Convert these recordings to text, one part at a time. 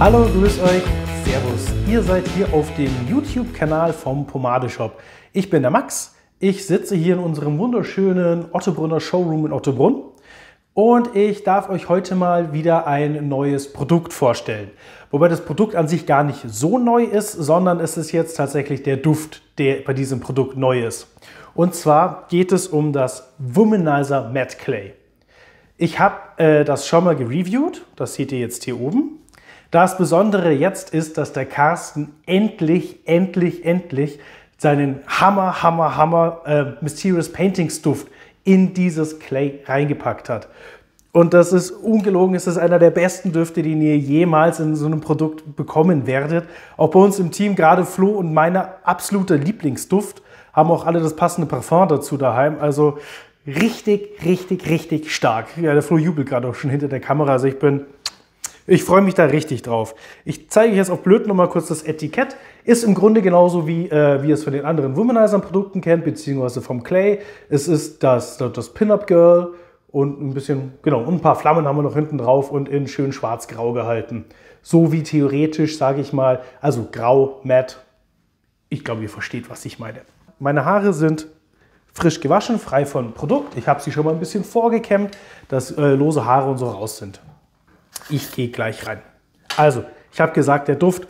Hallo, grüß euch, servus. Ihr seid hier auf dem YouTube-Kanal vom Pomadeshop. Ich bin der Max, ich sitze hier in unserem wunderschönen Ottobrunner Showroom in Ottobrunn und ich darf euch heute mal wieder ein neues Produkt vorstellen. Wobei das Produkt an sich gar nicht so neu ist, sondern es ist jetzt tatsächlich der Duft, der bei diesem Produkt neu ist. Und zwar geht es um das Womanizer Matte Clay. Ich habe das schon mal gereviewt, das seht ihr jetzt hier oben. Das Besondere jetzt ist, dass der Carsten endlich seinen Hammer Mysterious Paintings Duft in dieses Clay reingepackt hat. Und das ist ungelogen, es ist einer der besten Düfte, den ihr jemals in so einem Produkt bekommen werdet. Auch bei uns im Team, gerade Flo und meine absolute Lieblingsduft, haben auch alle das passende Parfum dazu daheim. Also richtig stark. Ja, der Flo jubelt gerade auch schon hinter der Kamera. Also ich freue mich da richtig drauf. Ich zeige euch jetzt auf blöd nochmal kurz das Etikett. Ist im Grunde genauso wie ihr es von den anderen Womanizern-Produkten kennt, beziehungsweise vom Clay. Es ist das Pin-Up Girl und ein bisschen, genau, und ein paar Flammen haben wir noch hinten drauf und in schön schwarz-grau gehalten. So wie theoretisch, sage ich mal, also grau, matt. Ich glaube, ihr versteht, was ich meine. Meine Haare sind frisch gewaschen, frei von Produkt. Ich habe sie schon mal ein bisschen vorgekämmt, dass lose Haare und so raus sind. Ich gehe gleich rein. Also, ich habe gesagt, der Duft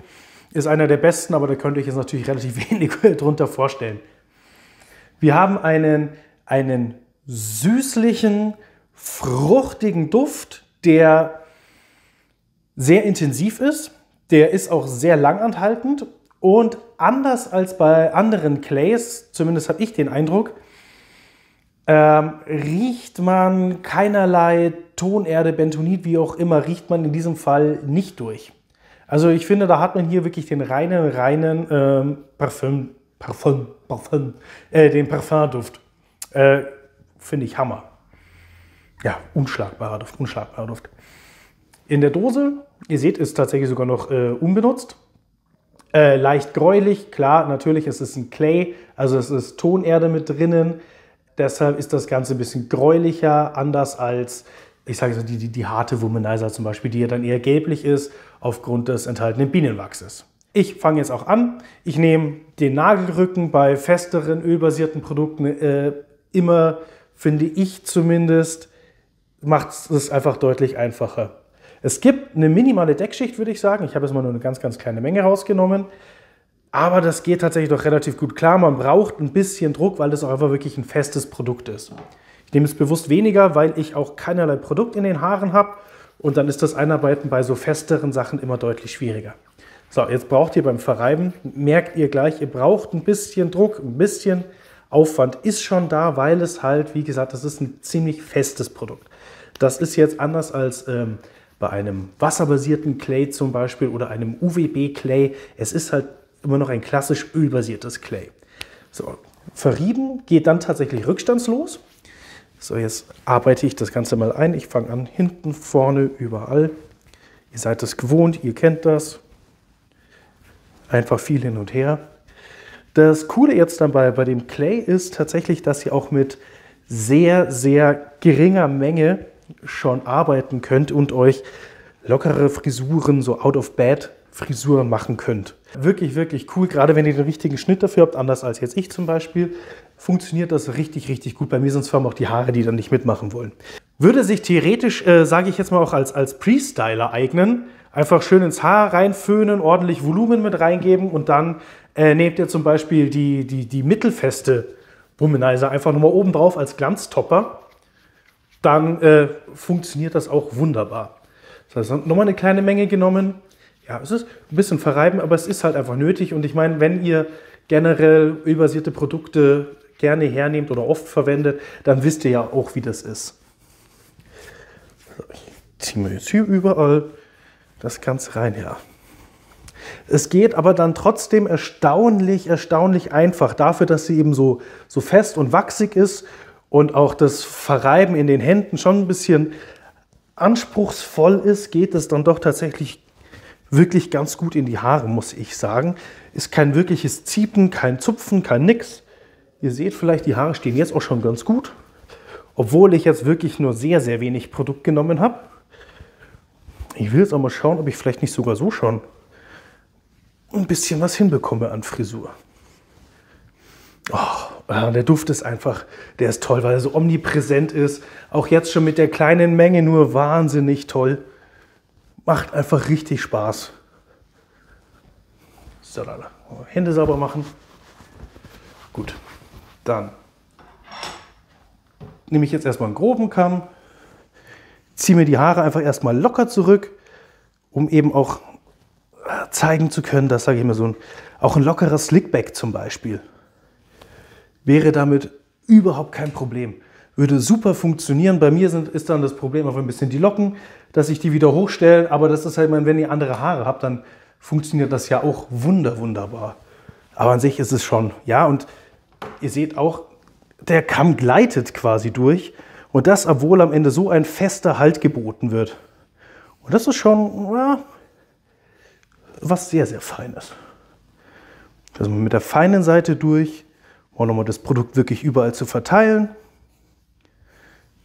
ist einer der besten, aber da könnt ihr euch jetzt natürlich relativ wenig drunter vorstellen. Wir haben einen süßlichen, fruchtigen Duft, der sehr intensiv ist. Der ist auch sehr langanhaltend und anders als bei anderen Clays, zumindest habe ich den Eindruck, riecht man keinerlei Tonerde, Bentonit, wie auch immer, riecht man in diesem Fall nicht durch. Also ich finde, da hat man hier wirklich den reinen den Parfumduft. Finde ich Hammer. Ja, unschlagbarer Duft. In der Dose, ihr seht, ist tatsächlich sogar noch unbenutzt. Leicht gräulich, klar, natürlich, es ist ein Clay, also es ist Tonerde mit drinnen. Deshalb ist das Ganze ein bisschen gräulicher, anders als, ich sage so, die harte Womanizer zum Beispiel, die ja dann eher gelblich ist, aufgrund des enthaltenen Bienenwachses. Ich fange jetzt auch an. Ich nehme den Nagelrücken bei festeren, ölbasierten Produkten immer, finde ich zumindest, macht es einfach deutlich einfacher. Es gibt eine minimale Deckschicht, würde ich sagen. Ich habe jetzt mal nur eine ganz kleine Menge rausgenommen. Aber das geht tatsächlich doch relativ gut klar. Man braucht ein bisschen Druck, weil das auch einfach wirklich ein festes Produkt ist. Ich nehme es bewusst weniger, weil ich auch keinerlei Produkt in den Haaren habe. Und dann ist das Einarbeiten bei so festeren Sachen immer deutlich schwieriger. So, jetzt braucht ihr beim Verreiben, merkt ihr gleich, ihr braucht ein bisschen Druck, ein bisschen Aufwand ist schon da, weil es halt, wie gesagt, das ist ein ziemlich festes Produkt. Das ist jetzt anders als bei einem wasserbasierten Clay zum Beispiel oder einem UVB-Clay. Es ist halt immer noch ein klassisch ölbasiertes Clay. So, verrieben geht dann tatsächlich rückstandslos. So, jetzt arbeite ich das Ganze mal ein. Ich fange an, hinten, vorne, überall. Ihr seid es gewohnt, ihr kennt das. Einfach viel hin und her. Das Coole jetzt dann bei dem Clay ist tatsächlich, dass ihr auch mit sehr geringer Menge schon arbeiten könnt und euch lockere Frisuren, so Out-of-Bed-Frisuren machen könnt. Wirklich cool, gerade wenn ihr den richtigen Schnitt dafür habt, anders als jetzt ich zum Beispiel, funktioniert das richtig gut. Bei mir sind es vor allem auch die Haare, die dann nicht mitmachen wollen. Würde sich theoretisch, sage ich jetzt mal auch als Pre-Styler eignen, einfach schön ins Haar reinföhnen, ordentlich Volumen mit reingeben und dann nehmt ihr zum Beispiel die mittelfeste Womanizer einfach nochmal oben drauf als Glanztopper. Dann funktioniert das auch wunderbar. Das heißt, nochmal eine kleine Menge genommen. Ja, es ist ein bisschen verreiben, aber es ist halt einfach nötig. Und ich meine, wenn ihr generell ölbasierte Produkte gerne hernehmt oder oft verwendet, dann wisst ihr ja auch, wie das ist. So, ich ziehe mir jetzt hier überall das Ganze rein, ja. Es geht aber dann trotzdem erstaunlich einfach. Dafür, dass sie eben so fest und wachsig ist und auch das Verreiben in den Händen schon ein bisschen anspruchsvoll ist, geht es dann doch tatsächlich wirklich ganz gut in die Haare, muss ich sagen. Ist kein wirkliches Ziepen, kein Zupfen, kein nix. Ihr seht vielleicht, die Haare stehen jetzt auch schon ganz gut, obwohl ich jetzt wirklich nur sehr wenig Produkt genommen habe. Ich will jetzt auch mal schauen, ob ich vielleicht nicht sogar so schon ein bisschen was hinbekomme an Frisur. Oh, der Duft ist einfach, der ist toll, weil er so omnipräsent ist. Auch jetzt schon mit der kleinen Menge nur wahnsinnig toll. Macht einfach richtig Spaß. So, dann Hände sauber machen. Gut, dann nehme ich jetzt erstmal einen groben Kamm, ziehe mir die Haare einfach erstmal locker zurück, um eben auch zeigen zu können, dass, sage ich mal, auch ein lockerer Slickback zum Beispiel wäre damit überhaupt kein Problem. Würde super funktionieren. Bei mir ist dann das Problem auch ein bisschen die Locken, dass ich die wieder hochstelle. Aber das ist halt, wenn ihr andere Haare habt, dann funktioniert das ja auch wunderbar. Aber an sich ist es schon, ja, und ihr seht auch, der Kamm gleitet quasi durch. Und das, obwohl am Ende so ein fester Halt geboten wird. Und das ist schon, ja, was sehr, sehr Feines. Also mit der feinen Seite durch, auch nochmal das Produkt wirklich überall zu verteilen.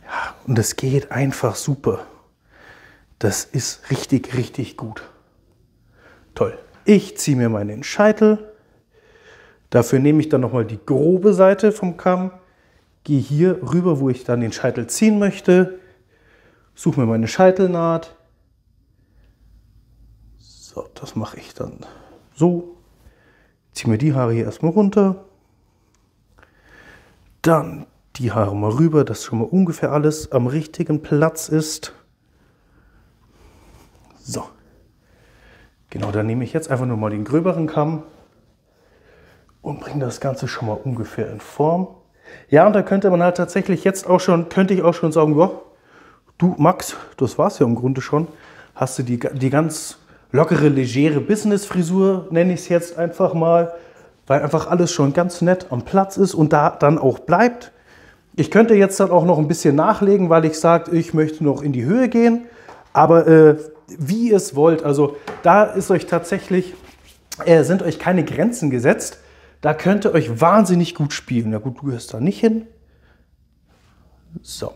Ja, und es geht einfach super. Das ist richtig, richtig gut. Toll. Ich ziehe mir meinen Scheitel. Dafür nehme ich dann nochmal die grobe Seite vom Kamm. Gehe hier rüber, wo ich dann den Scheitel ziehen möchte. Suche mir meine Scheitelnaht. So, das mache ich dann so. Ziehe mir die Haare hier erstmal runter. Dann die Haare mal rüber, dass schon mal ungefähr alles am richtigen Platz ist. So. Genau, dann nehme ich jetzt einfach nur mal den gröberen Kamm und bringe das Ganze schon mal ungefähr in Form. Ja, und da könnte man halt tatsächlich jetzt auch schon, könnte ich auch schon sagen, ja, du Max, das war's ja im Grunde schon. Hast du die ganz lockere, legere Business-Frisur, nenne ich es jetzt einfach mal, weil einfach alles schon ganz nett am Platz ist und da dann auch bleibt. Ich könnte jetzt dann auch noch ein bisschen nachlegen, weil ich sage, ich möchte noch in die Höhe gehen, aber wie ihr es wollt, also da ist euch tatsächlich, sind euch keine Grenzen gesetzt. Da könnt ihr euch wahnsinnig gut spielen. Na gut, du gehörst da nicht hin. So,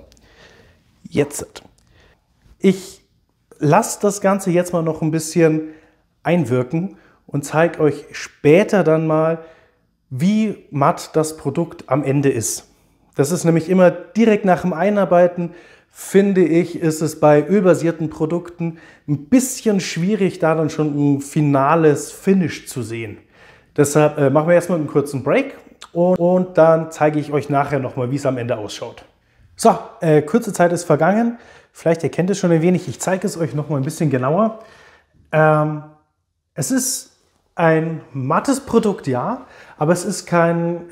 jetzt. Ich lasse das Ganze jetzt mal noch ein bisschen einwirken und zeige euch später dann mal, wie matt das Produkt am Ende ist. Das ist nämlich immer direkt nach dem Einarbeiten, finde ich, ist es bei ölbasierten Produkten ein bisschen schwierig, da dann schon ein finales Finish zu sehen. Deshalb machen wir erstmal einen kurzen Break und dann zeige ich euch nachher nochmal, wie es am Ende ausschaut. So, kurze Zeit ist vergangen. Vielleicht erkennt ihr es schon ein wenig. Ich zeige es euch nochmal ein bisschen genauer. Es ist ein mattes Produkt, ja, aber es ist kein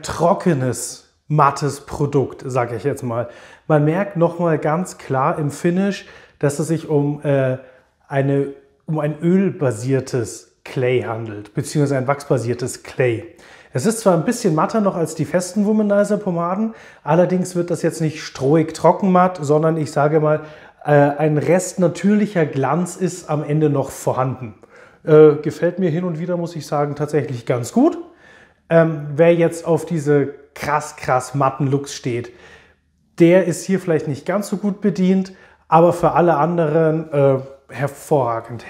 trockenes, mattes Produkt, sage ich jetzt mal. Man merkt nochmal ganz klar im Finish, dass es sich um ein ölbasiertes Clay handelt, beziehungsweise ein wachsbasiertes Clay. Es ist zwar ein bisschen matter noch als die festen Womanizer-Pomaden, allerdings wird das jetzt nicht strohig trockenmatt, sondern ich sage mal, ein Rest natürlicher Glanz ist am Ende noch vorhanden. Gefällt mir hin und wieder, muss ich sagen, tatsächlich ganz gut. Wer jetzt auf diese krass matten Looks steht, der ist hier vielleicht nicht ganz so gut bedient, aber für alle anderen hervorragend.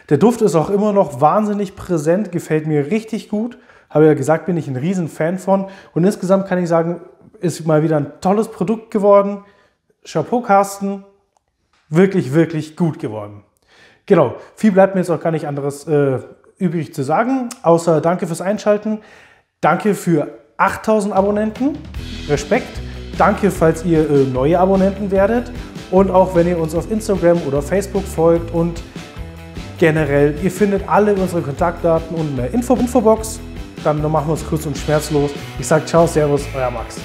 Der Duft ist auch immer noch wahnsinnig präsent, gefällt mir richtig gut. Habe ja gesagt, bin ich ein riesen Fan von. Und insgesamt kann ich sagen, ist mal wieder ein tolles Produkt geworden. Chapeau, Carsten. Wirklich, wirklich gut geworden. Genau, viel bleibt mir jetzt auch gar nicht anderes übrig zu sagen, außer danke fürs Einschalten. Danke für 8000 Abonnenten. Respekt. Danke, falls ihr neue Abonnenten werdet. Und auch wenn ihr uns auf Instagram oder Facebook folgt und generell, ihr findet alle unsere Kontaktdaten unten in der Infobox. Dann machen wir es kurz und schmerzlos. Ich sage ciao, servus, euer Max.